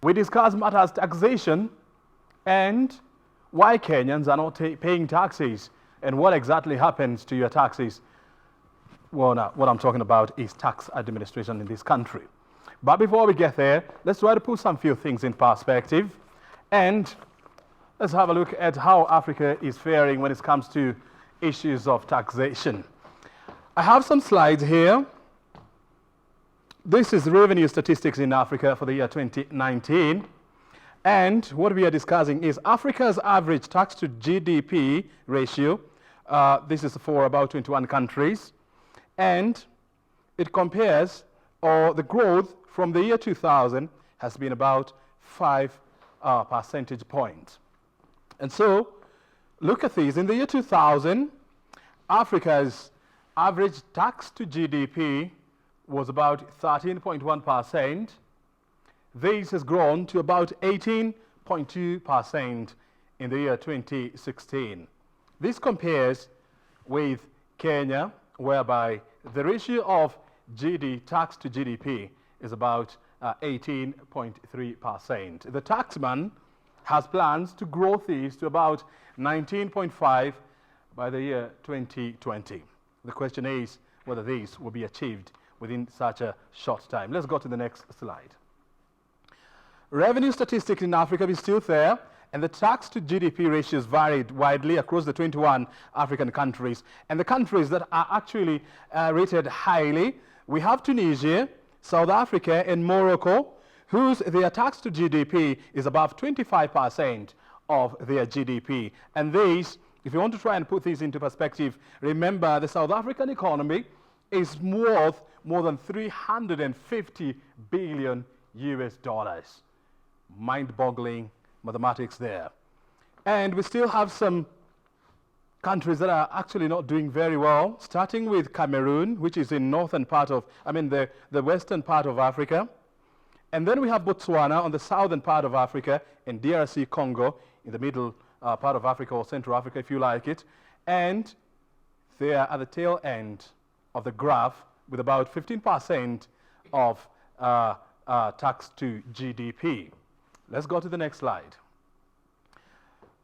We discuss matters taxation and why Kenyans are not paying taxes and what exactly happens to your taxes. Well, now, what I'm talking about is tax administration in this country. But before we get there, let's try to put some few things in perspective. And let's have a look at how Africa is faring when it comes to issues of taxation. I have some slides here. This is revenue statistics in Africa for the year 2019. And what we are discussing is Africa's average tax to GDP ratio. This is for about 21 countries. And it compares, or the growth from the year 2000 has been about 5 percentage points. And so, look at these. In the year 2000, Africa's average tax to GDP was about 13.1%. This has grown to about 18.2% in the year 2016. This compares with Kenya, whereby the ratio of tax to GDP is about 18.3%. The taxman has plans to grow these to about 19.5 by the year 2020. The question is whether these will be achieved within such a short time. Let's go to the next slide. Revenue statistics in Africa is still there, and the tax to GDP ratios varied widely across the 21 African countries. And the countries that are actually rated highly, we have Tunisia, South Africa, and Morocco, their tax to GDP is above 25% of their GDP. And these, if you want to try and put these into perspective, remember the South African economy is worth more than 350 billion US dollars. Mind-boggling mathematics there. And we still have some countries that are actually not doing very well, starting with Cameroon, which is in northern part of, the western part of Africa. And then we have Botswana on the southern part of Africa, and DRC Congo in the middle part of Africa, or Central Africa if you like it. And they are at the tail end of the graph with about 15% of tax to GDP. Let's go to the next slide.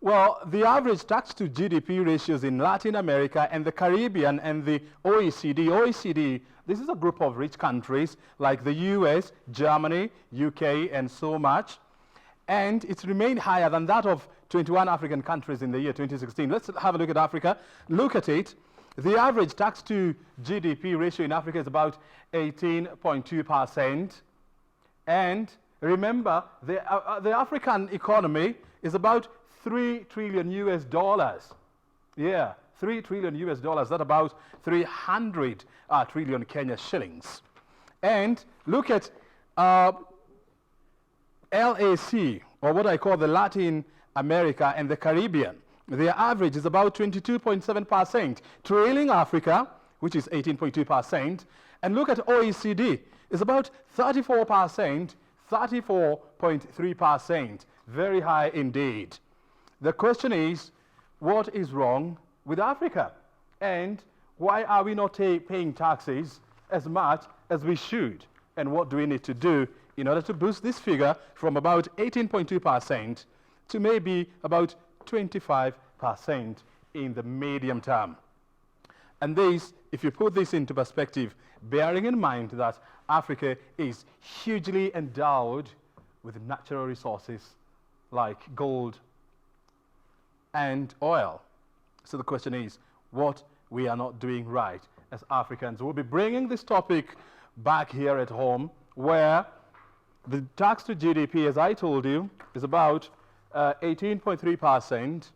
Well, the average tax to GDP ratios in Latin America and the Caribbean and the OECD, this is a group of rich countries like the US, Germany, UK, and so much. And it's remained higher than that of 21 African countries in the year 2016. Let's have a look at Africa. Look at it. The average tax to GDP ratio in Africa is about 18.2%. And remember, the African economy is about 3 trillion US dollars. Yeah, 3 trillion US dollars. That's about 300 trillion Kenya shillings. And look at LAC, or what I call the Latin America and the Caribbean. Their average is about 22.7%, trailing Africa, which is 18.2%. And look at OECD, it's about 34%, 34.3%. Very high indeed. The question is, what is wrong with Africa? And why are we not paying taxes as much as we should? And what do we need to do in order to boost this figure from about 18.2% to maybe about 25% in the medium term? And this, if you put this into perspective, bearing in mind that Africa is hugely endowed with natural resources like gold and oil. So the question is, what we are not doing right as Africans. We'll be bringing this topic back here at home, where the tax to GDP, as I told you, is about 18.3%,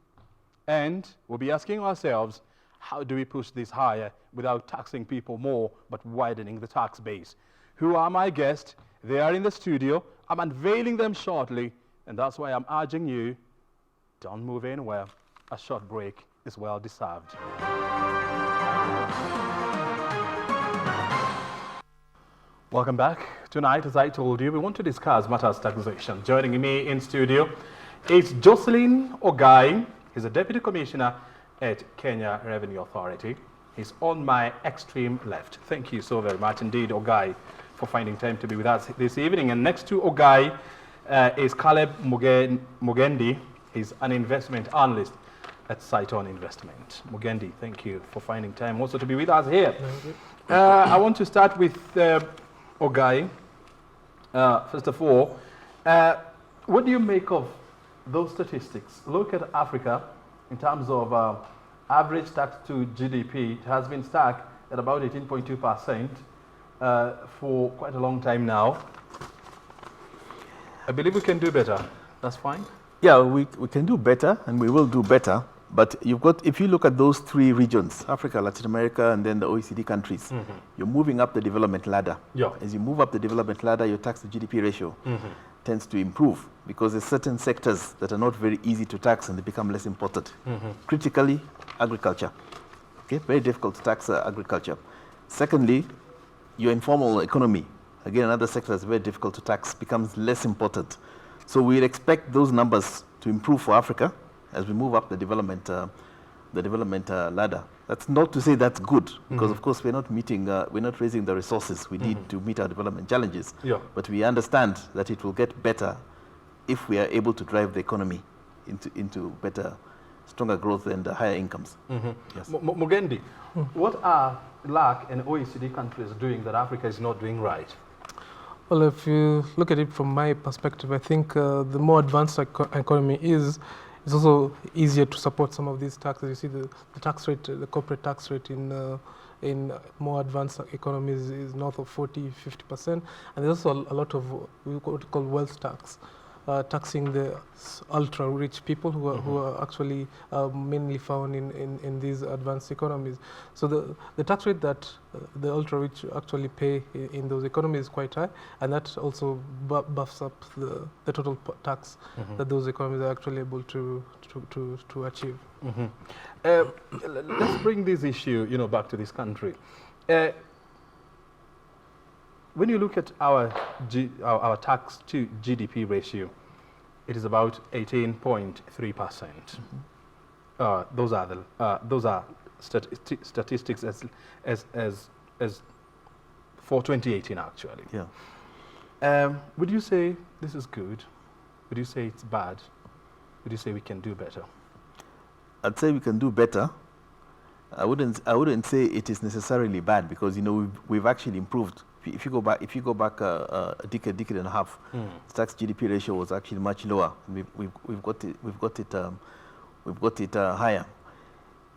and we'll be asking ourselves, how do we push this higher without taxing people more, but widening the tax base? Who are my guests? They are in the studio. I'm unveiling them shortly, and that's why I'm urging you, don't move anywhere. A short break is well deserved. Welcome back. Tonight, as I told you, we want to discuss matters taxation. Joining me in studio is Joseline Ogai. He's a Deputy Commissioner at Kenya Revenue Authority. He's on my extreme left. Thank you so very much indeed, Ogai, for finding time to be with us this evening. And next to Ogai, is Caleb Mugendi. He's an investment analyst at Cytonn Investment. Mugendi, thank you for finding time also to be with us here. I want to start with Ogai. First of all, what do you make of those statistics? Look at Africa in terms of average tax to GDP. It has been stuck at about 18.2% for quite a long time now. I believe we can do better. That's fine. Yeah, we can do better, and we will do better. But you've got, if you look at those three regions, Africa, Latin America, and then the OECD countries, you're moving up the development ladder. Yeah. As you move up the development ladder, your tax to GDP ratio tends to improve, because there's certain sectors that are not very easy to tax and they become less important. Critically, agriculture. Okay, very difficult to tax agriculture. Secondly, your informal economy. Again, another sector that's very difficult to tax, becomes less important. So we'd expect those numbers to improve for Africa as we move up the development ladder. That's not to say that's good, because of course we're not raising the resources we need to meet our development challenges. Yeah. But we understand that it will get better if we are able to drive the economy into better, stronger growth and higher incomes. Yes. Mugendi, what are LAC and OECD countries doing that Africa is not doing right? Well, if you look at it from my perspective, I think the more advanced economy is, it's also easier to support some of these taxes. You see the tax rate, the corporate tax rate in more advanced economies is north of 40–50%, and there's also a lot of what we call wealth tax, taxing the ultra-rich people who are actually mainly found in these advanced economies. So the tax rate that the ultra-rich actually pay in those economies is quite high, and that also buffs up the total tax that those economies are actually able to achieve. Let's bring this issue, back to this country. When you look at our tax to GDP ratio, it is about 18.3%. Those are statistics as for 2018 actually. Yeah. Would you say this is good? Would you say it's bad? Would you say we can do better? I'd say we can do better. I wouldn't say it is necessarily bad, because we've actually improved. If you go back a decade and a half, the tax GDP ratio was actually much lower. We've got it higher.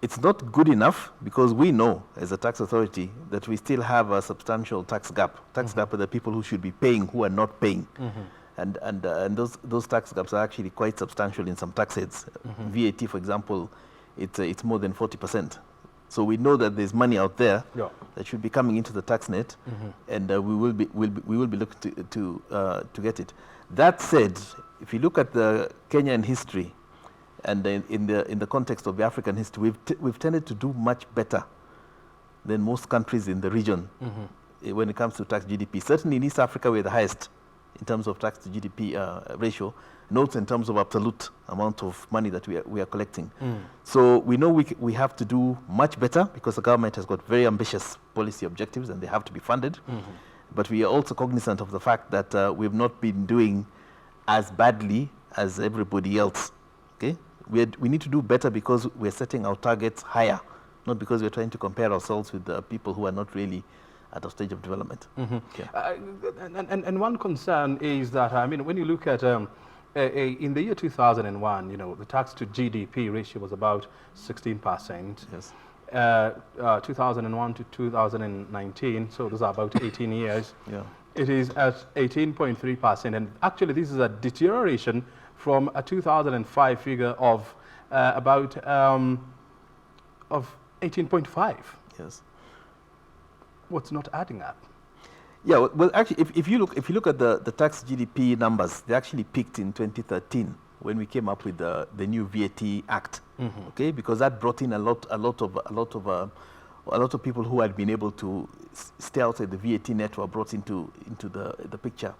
It's not good enough, because we know as a tax authority that we still have a substantial tax gap. Tax gap are the people who should be paying who are not paying. And those tax gaps are actually quite substantial in some tax heads. VAT, for example, it's more than 40%. So we know that there's money out there that should be coming into the tax net, and we will be looking to get it. That said, if you look at the Kenyan history, and in the context of the African history, we've tended to do much better than most countries in the region when it comes to tax GDP. Certainly in East Africa, we're the highest in terms of tax to GDP ratio, and also in terms of absolute amount of money that we are collecting. So we know we have to do much better, because the government has got very ambitious policy objectives and they have to be funded. But we are also cognizant of the fact that we've not been doing as badly as everybody else. Okay, we need to do better because we're setting our targets higher, not because we're trying to compare ourselves with the people who are not really at a stage of development. And one concern is that, when you look at in the year 2001, the tax to GDP ratio was about 16%. Yes. 2001 to 2019, so those are about 18 years. Yeah. It is at 18.3%, and actually this is a deterioration from a 2005 figure of about of 18.5. Yes. What's not adding up? Yeah, well, actually, if you look at the tax GDP numbers, they actually peaked in 2013 when we came up with the new VAT Act. Okay, because that brought in a lot of people who had been able to stay outside the VAT net were brought into the picture,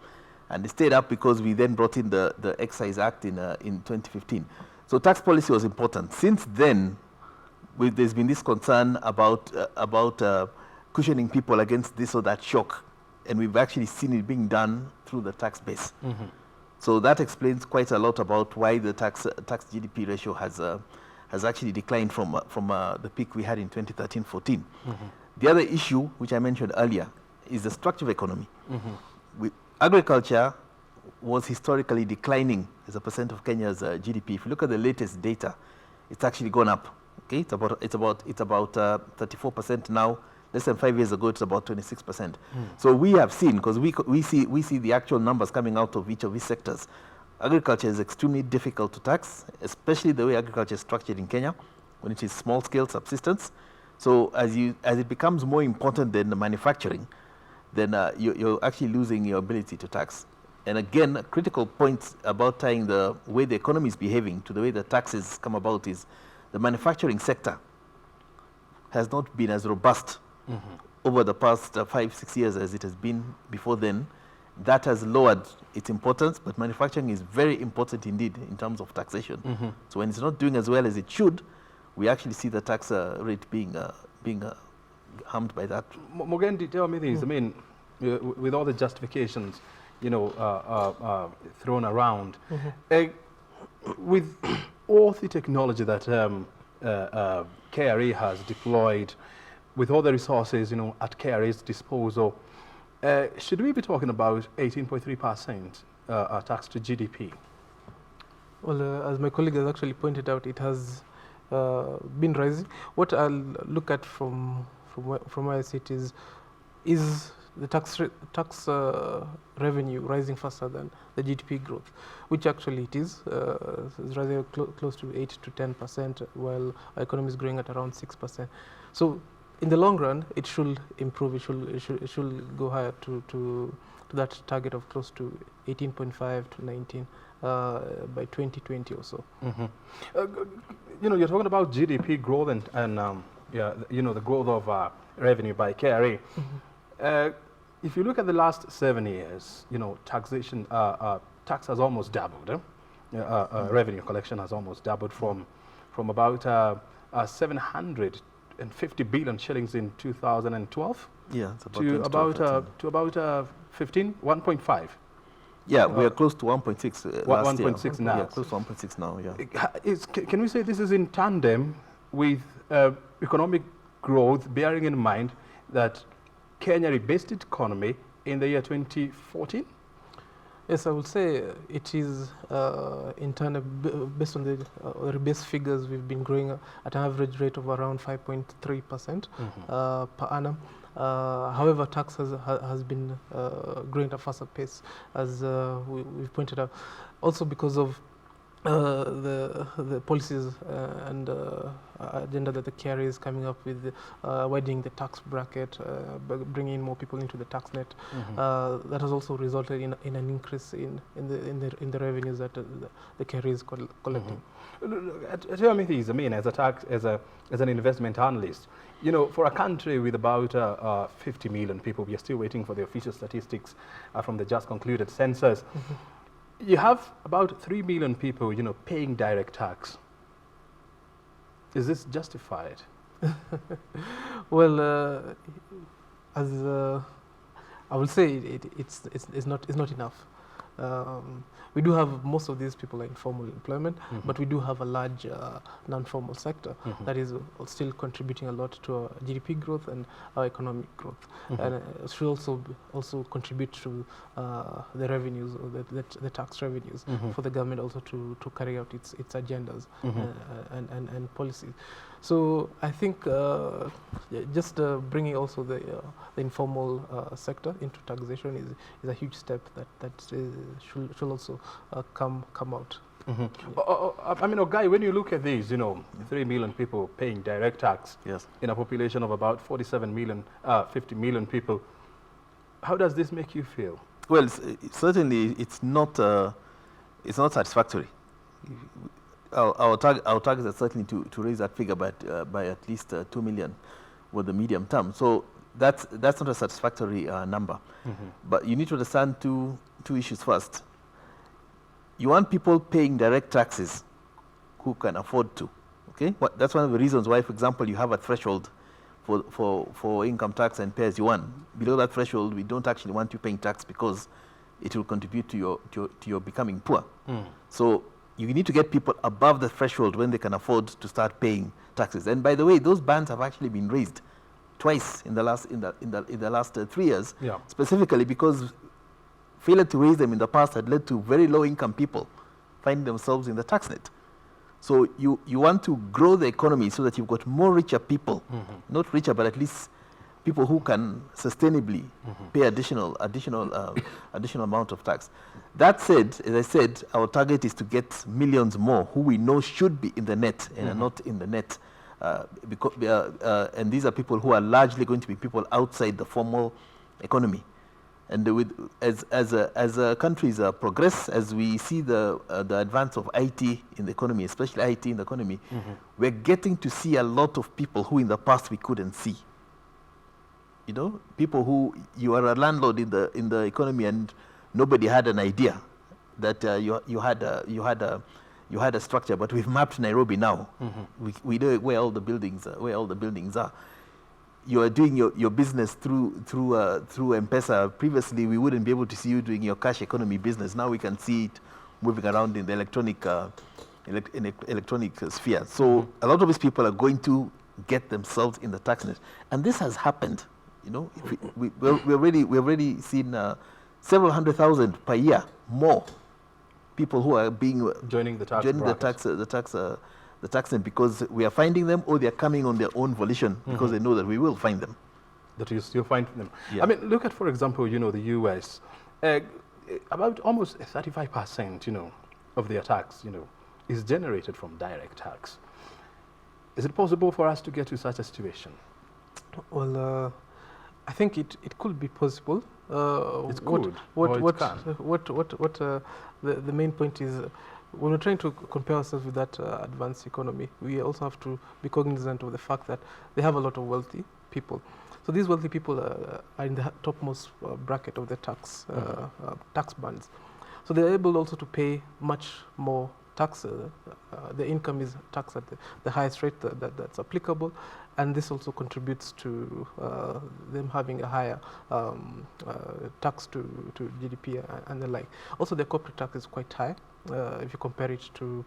and they stayed up because we then brought in the Excise Act in 2015. So tax policy was important. Since then, there's been this concern about cushioning people against this or that shock, and we've actually seen it being done through the tax base. So that explains quite a lot about why the tax GDP ratio has actually declined from the peak we had in 2013-14. The other issue, which I mentioned earlier, is the structure of economy. Agriculture was historically declining as a percent of Kenya's GDP. If you look at the latest data, it's actually gone up. Okay, it's about 34% now. Less than 5 years ago, it's about 26%. So we have seen, because we see the actual numbers coming out of each of these sectors. Agriculture is extremely difficult to tax, especially the way agriculture is structured in Kenya, when it is small-scale subsistence. So as it becomes more important than the manufacturing, then you're actually losing your ability to tax. And again, a critical point about tying the way the economy is behaving to the way the taxes come about is the manufacturing sector has not been as robust over the past 5-6 years as it has been before then. That has lowered its importance, but manufacturing is very important indeed in terms of taxation. So when it's not doing as well as it should, we actually see the tax rate being harmed by that. Mugendi, tell me this. I mean, with all the justifications, thrown around, with all the technology that KRA has deployed, with all the resources, at KRA's disposal, should we be talking about 18.3% tax to GDP? Well, as my colleague has actually pointed out, it has been rising. What I'll look at from where I sit is the tax revenue rising faster than the GDP growth, which actually it is. It's rising close to 8 to 10%, while our economy is growing at around 6%. So in the long run, it should improve. It should go higher to that target of close to 18.5 to 19 by 2020 or so. You're talking about GDP growth and the growth of revenue by KRA. If you look at the last 7 years, taxation, tax has almost doubled. Revenue collection has almost doubled from about 750 billion shillings in 2012 to about 1.5. Yeah, we are close to 1.6 last year. 1.6 now. Yeah, close to 1.6 now, yeah. Can we say this is in tandem with economic growth, bearing in mind that Kenya rebased its economy in the year 2014? Yes, I would say it is in tandem, based on the rebased figures. We've been growing at an average rate of around 5.3% per annum. However, tax has been growing at a faster pace, as we've pointed out, also because of the policies and agenda that the KRA is coming up with, widening the tax bracket, bringing in more people into the tax net. That has also resulted in an increase in the revenues that the KRA is collecting. Tell me this. I mean, as an investment analyst, for a country with about 50 million people, we are still waiting for the official statistics from the just concluded census. You have about 3 million people, paying direct tax. Is this justified? Well, as I will say, it's not enough. We do have most of these people are in formal employment, but we do have a large non-formal sector that is still contributing a lot to our GDP growth and our economic growth, and it should also contribute to the revenues, or the tax revenues for the government also to carry out its agendas and policies. So I think just bringing also the informal sector into taxation is a huge step that should also come out. I mean, Ogai, when you look at these, 3 million people paying direct tax in a population of about 47 million, 50 million people, how does this make you feel? Well, certainly it's not satisfactory. Our target is certainly to raise that figure by at least 2 million with the medium term. So that's not a satisfactory number. But you need to understand two issues first. You want people paying direct taxes who can afford to. Okay, that's one of the reasons why, for example, you have a threshold for income tax and pay as you earn. Below that threshold, we don't actually want you paying tax because it will contribute to your becoming poor. So you need to get people above the threshold when they can afford to start paying taxes. And by the way, those bands have actually been raised twice in the last 3 years, specifically because failure to raise them in the past had led to very low-income people finding themselves in the tax net. So you want to grow the economy so that you've got more richer people, not richer, but at least people who can sustainably pay additional amount of tax. That said, as I said, our target is to get millions more who we know should be in the net and are not in the net. And these are people who are largely going to be people outside the formal economy. And as countries progress, as we see the advance of IT in the economy, especially IT in the economy, we're getting to see a lot of people who in the past we couldn't see. You know, people who you are a landlord in the economy and nobody had an idea that you had a structure, but we've mapped Nairobi now. We know where all the buildings are. You are doing your business through M-Pesa. Previously, we wouldn't be able to see you doing your cash economy business. Now we can see it moving around in the electronic sphere. So a lot of these people are going to get themselves in the tax net, and this has happened. You know, we've already seen several 100,000 per year more people who are joining the tax net because we are finding them, or they are coming on their own volition because they know that we will find them. That you'll find them. Yeah. I mean, look at, for example, you know, the U.S. About almost 35%, you know, of their tax, you know, is generated from direct tax. Is it possible for us to get to such a situation? Well, I think it could be possible. It could. The main point is, when we're trying to compare ourselves with that advanced economy, we also have to be cognizant of the fact that they have a lot of wealthy people. So these wealthy people are in the topmost bracket of the tax bands. So they're able also to pay much more tax. The income is taxed at the highest rate that's applicable, and this also contributes to them having a higher tax to GDP and the like. Also, the corporate tax is quite high if you compare it to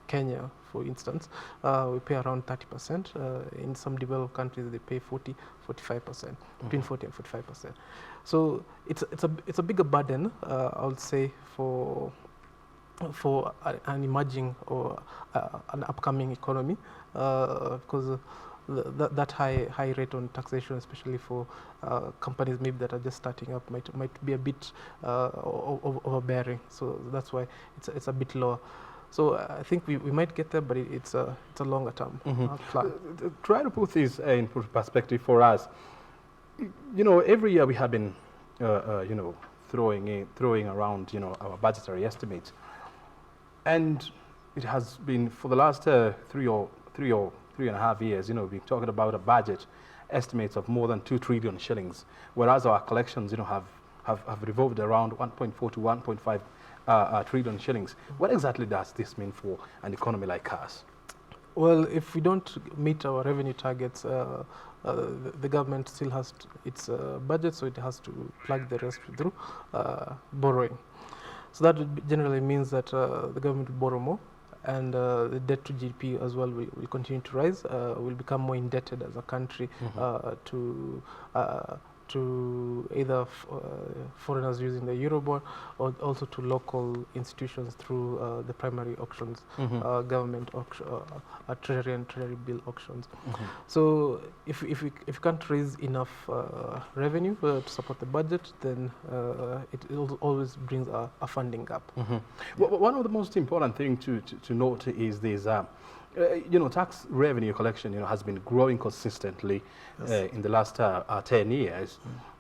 Kenya, for instance. We pay around 30%. In some developed countries, they pay 45%, between 40 and 45%. So it's a bigger burden, I would say, for an emerging or an upcoming economy, because that high rate on taxation, especially for companies maybe that are just starting up, might be a bit overbearing. So that's why it's a bit lower. So I think we might get there, but it's a longer term plan. Try to put this in perspective for us. You know, every year we have been, you know, throwing around, you know, our budgetary estimates. And it has been for the last 3.5 years, you know, we've been talking about a budget estimates of more than 2 trillion shillings, whereas our collections, you know, have revolved around 1.4 to 1.5 trillion shillings. What exactly does this mean for an economy like ours? Well, if we don't meet our revenue targets, the government still has its budget, so it has to plug the rest through borrowing. So that generally means that the government will borrow more, and the debt to GDP as well will continue to rise. We'll become more indebted as a country to either foreigners using the Eurobond, or also to local institutions through the primary auctions, government auction, treasury and treasury bill auctions. So if we can't raise enough revenue to support the budget, then it always brings a funding gap. Well, one of the most important things to note is this. You know, tax revenue collection, you know, has been growing consistently in the last 10 years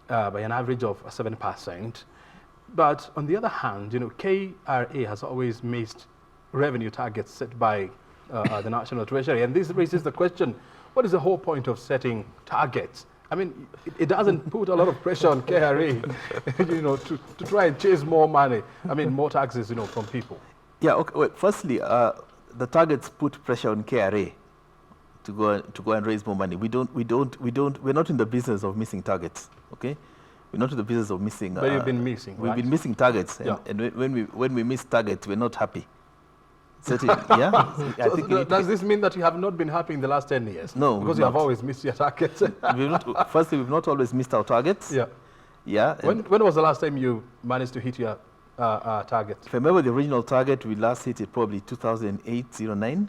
by an average of 7%. But on the other hand, you know, KRA has always missed revenue targets set by the National Treasury. And this raises the question, what is the whole point of setting targets? I mean, it doesn't put a lot of pressure on KRA, you know, to try and chase more money, I mean, more taxes, you know, from people. Yeah, okay. Well, firstly, the targets put pressure on KRA to go and raise more money. We're not in the business of missing targets, okay? We're not in the business of missing. But you've been missing, We've right? been missing targets, Yeah. and when we miss targets, we're not happy. Certainly, yeah. I think Does this mean that you have not been happy in the last 10 years? No, Because we've you have not. always missed your targets. Firstly, we've not always missed our targets. Yeah. Yeah. When was the last time you managed to hit your target? If I remember the original target, we last hit it probably 2008-09.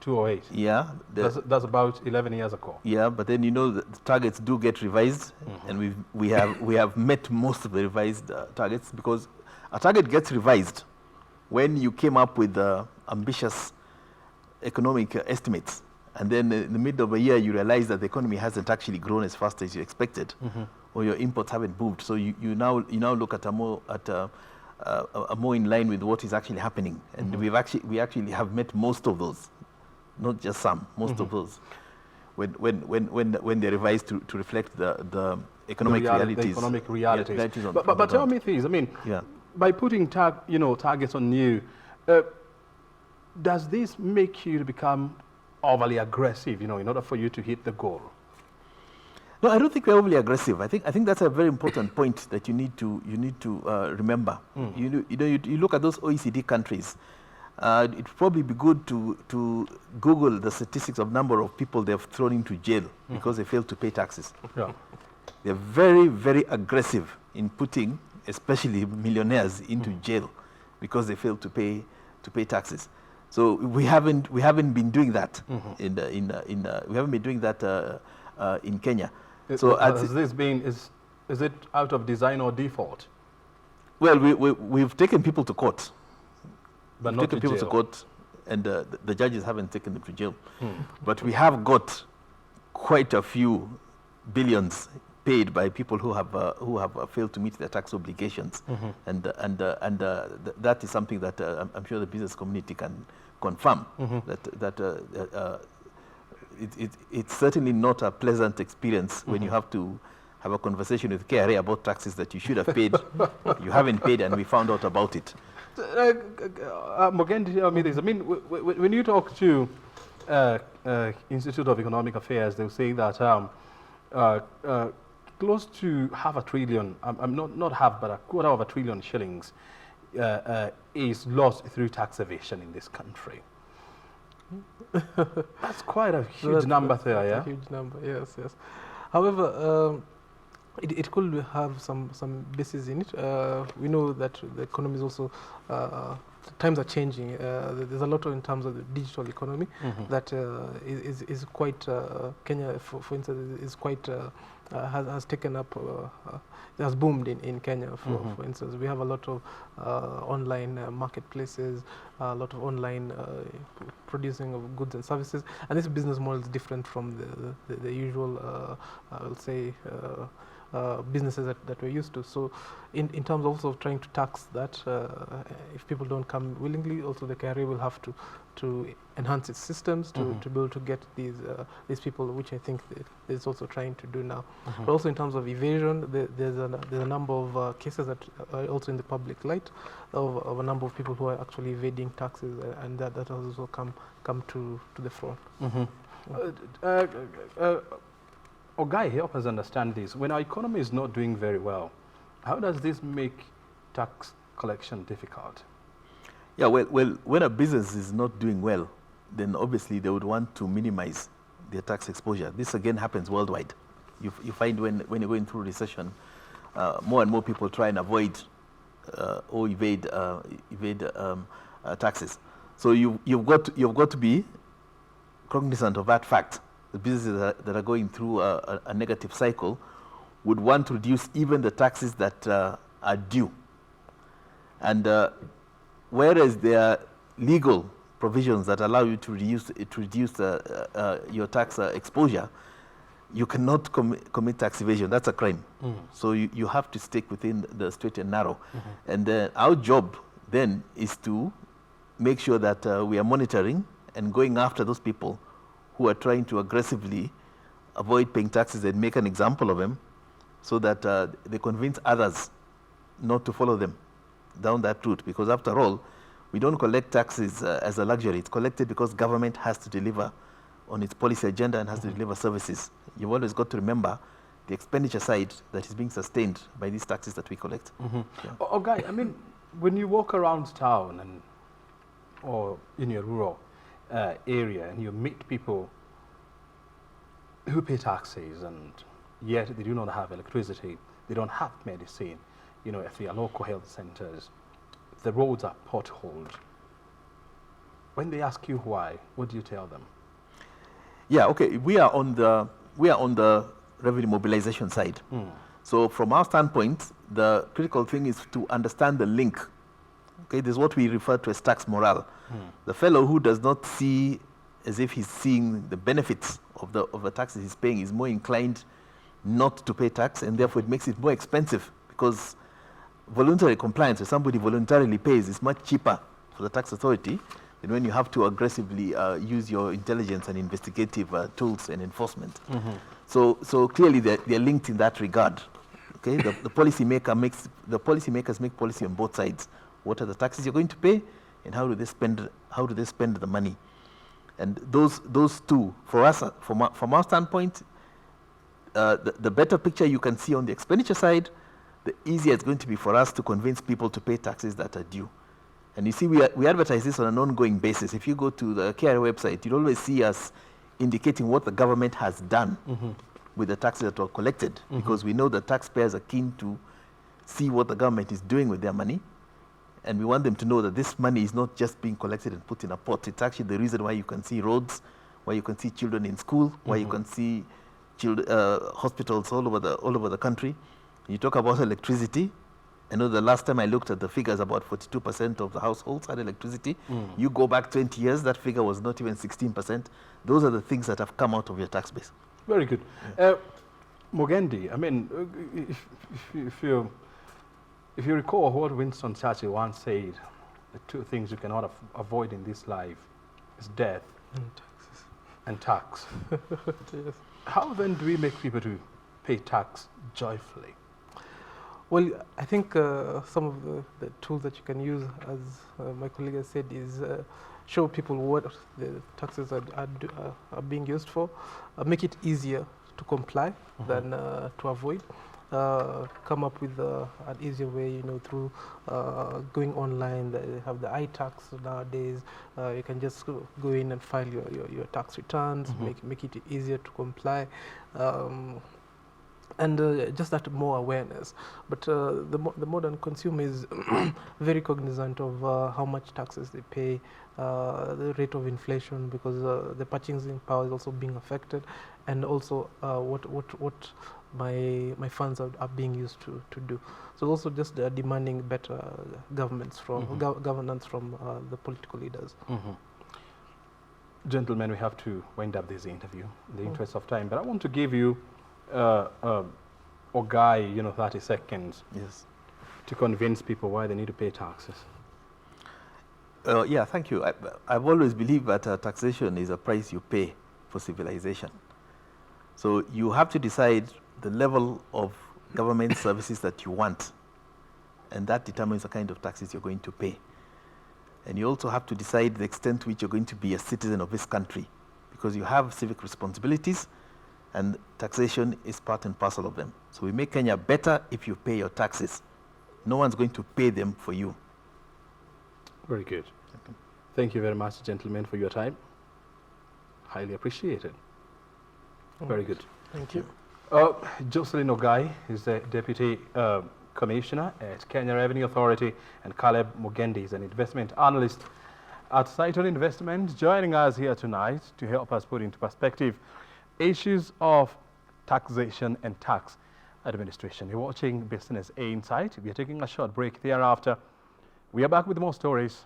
208. Yeah. That's about 11 years ago. Yeah, but then the targets do get revised, and we have met most of the revised targets, because a target gets revised when you came up with ambitious economic estimates, and then in the middle of a year you realize that the economy hasn't actually grown as fast as you expected, or your imports haven't moved. So you now look at a more in line with what is actually happening, and we actually have met most of those, not just some, most of those, when they're revised to reflect the economic realities. The economic realities. realities on But the tell ground. me things. I mean, Yeah. by putting targets on you, does this make you to become overly aggressive, in order for you to hit the goal? No, I don't think we're overly aggressive. I think that's a very important point that you need to remember. You look at those OECD countries. It'd probably be good to Google the statistics of number of people they've thrown into jail because they failed to pay taxes. Yeah. They're very, very aggressive in putting, especially millionaires, into jail because they failed to pay taxes. So we haven't been doing that we haven't been doing that in Kenya. So has this been is it out of design or default? Well, we've taken people to court. But We've not taken to people jail. to court, and the judges haven't taken them to jail. But we have got quite a few billions paid by people who have failed to meet their tax obligations, and that is something that I'm sure the business community can confirm. It's certainly not a pleasant experience when you have to have a conversation with KRA about taxes that you should have paid, you haven't paid, and we found out about it. Mugendi, tell me this. I mean, when you talk to Institute of Economic Affairs, they'll say that close to half a trillion, not half, but a quarter of a trillion shillings is lost through tax evasion in this country. That's quite a huge number there, yeah? A huge number, yes. However, it could have some basis in it. We know that the economy is also, times are changing. There's a lot in terms of the digital economy that is quite, Kenya, for instance, is quite, has taken up, has boomed in Kenya, for instance. We have a lot of online marketplaces, a lot of online producing of goods and services, and this business model is different from the usual, I'll say, businesses that we're used to. So in terms also of trying to tax that, if people don't come willingly, also the KRA will have to enhance its systems to be able to get these people, which I think it's also trying to do now. But also in terms of evasion, there's a number of cases that are also in the public light of a number of people who are actually evading taxes, and that has also come to the front. Ogai, help us understand this. When our economy is not doing very well, how does this make tax collection difficult? Yeah, well, when a business is not doing well, then obviously they would want to minimize their tax exposure. This again happens worldwide. You find when you're going through recession, more and more people try and avoid or evade taxes. So you've got to be cognizant of that fact. The businesses that are going through a negative cycle would want to reduce even the taxes that are due. And whereas there are legal provisions that allow you to reduce your tax exposure, you cannot commit tax evasion. That's a crime. So you have to stick within the straight and narrow. And our job then is to make sure that we are monitoring and going after those people who are trying to aggressively avoid paying taxes and make an example of them, so that they convince others not to follow them down that route. Because after all, we don't collect taxes as a luxury. It's collected because government has to deliver on its policy agenda and has to deliver services. You've always got to remember the expenditure side that is being sustained by these taxes that we collect. Yeah. Ogai, I mean, when you walk around town or in your rural area and you meet people who pay taxes and yet they do not have electricity, they don't have medicine, you know, if they are local health centers, the roads are potholed. When they ask you why, what do you tell them? Yeah, okay, we are on the revenue mobilization side. So from our standpoint, the critical thing is to understand the link. Okay, this is what we refer to as tax morale. The fellow who does not see as if he's seeing the benefits of the taxes he's paying is more inclined not to pay tax, and therefore it makes it more expensive, because voluntary compliance, if somebody voluntarily pays, is much cheaper for the tax authority than when you have to aggressively use your intelligence and investigative tools and enforcement. So clearly they're linked in that regard. Okay, the policymakers make policy on both sides. What are the taxes you're going to pay, and how do they spend the money? And those two, for us, from our standpoint, the better picture you can see on the expenditure side, the easier it's going to be for us to convince people to pay taxes that are due. And you see, we advertise this on an ongoing basis. If you go to the KRA website, you'll always see us indicating what the government has done with the taxes that were collected, because we know that taxpayers are keen to see what the government is doing with their money. And we want them to know that this money is not just being collected and put in a pot. It's actually the reason why you can see roads, why you can see children in school, why you can see hospitals all over the country. You talk about electricity. I know the last time I looked at the figures, about 42% of the households had electricity. You go back 20 years, that figure was not even 16%. Those are the things that have come out of your tax base. Very good. Mugendi, I mean, if you recall what Winston Churchill once said, the two things you cannot avoid in this life is death and tax. Yes. How then do we make people to pay tax joyfully? Well, I think some of the tools that you can use, as my colleague has said, is show people what the taxes are being used for, make it easier to comply than to avoid. Come up with an easier way, you know, through going online. They have the iTax nowadays. You can just go in and file your tax returns, make it easier to comply. And just that more awareness. But the modern consumer is very cognizant of how much taxes they pay, the rate of inflation, because the purchasing power is also being affected, and also what my funds are being used to do. So also just demanding better governance from the political leaders. Gentlemen, we have to wind up this interview in the interest of time, but I want to give you Ogai, 30 seconds. Yes. To convince people why they need to pay taxes. Yeah, thank you. I've always believed that taxation is a price you pay for civilization. So you have to decide the level of government services that you want, and that determines the kind of taxes you're going to pay. And you also have to decide the extent to which you're going to be a citizen of this country, because you have civic responsibilities, and taxation is part and parcel of them. So we make Kenya better if you pay your taxes. No one's going to pay them for you. Very good. Okay. Thank you very much, gentlemen, for your time. Highly appreciated. Very good. Thank you. Joseline Ogai is the Deputy Commissioner at Kenya Revenue Authority, and Caleb Mugendi is an investment analyst at Cytonn Investment, joining us here tonight to help us put into perspective issues of taxation and tax administration. You're watching Business Insight. We are taking a short break. Thereafter, we are back with more stories.